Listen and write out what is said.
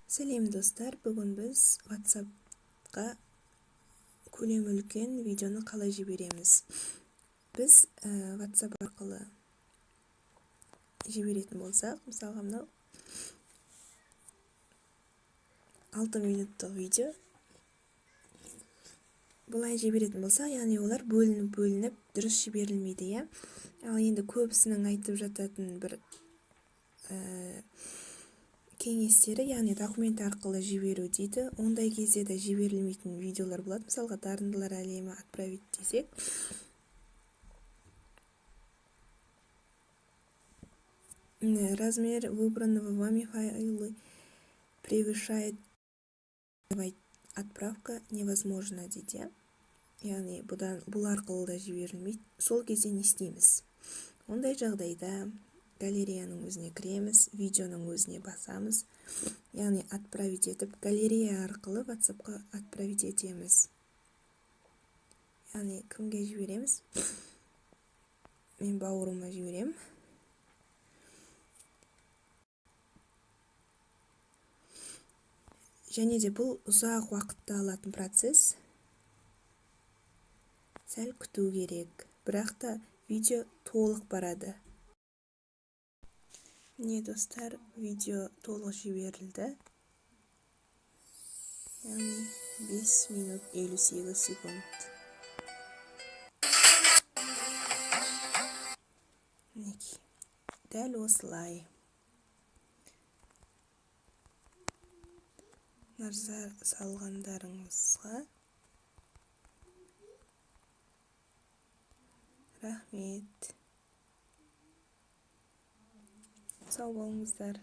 Сәлем достар, бүгін біз WhatsApp-қа көлемі үлкен видеоны қалай жібереміз. Біз WhatsApp арқылы жіберетін болсақ, мысалға мынау 6 минуттық видео. Бұлай жіберетін болсақ, яғни олар бөлініп дұрыс жіберілмейді, иә. Ал енді көбісінің айтып жататын бір кеңестері, яғни документ арқылы жіберу дейді. Ондай кезде де жіберілмейтін видеолар болады. Мысалға, дарындылар әлемі отправить десек. Размер выбранного вами файла превышает, отправка невозможна дейді. Яғни бұл арқылы да жіберілмейді. Сол кезде не істейміз? Ондай жағдайда галереяның өзіне кіреміз, видеоның өзіне басамыз, яғни отправить етіп, галерея арқылы WhatsApp-қа отправить етеміз. Яғни кімге жібереміз? Мен бауырыма жіберем. Және де бұл ұзақ уақытты алатын процесс. Сәл күту керек. Бірақ та видео толық барады. Міне достар, видео толық жіберілді. Яғни 5 минут 58 секунд. Мінекей. Дәл осылай. Назар салғандарыңызға рахмет. Сау болыңыздар.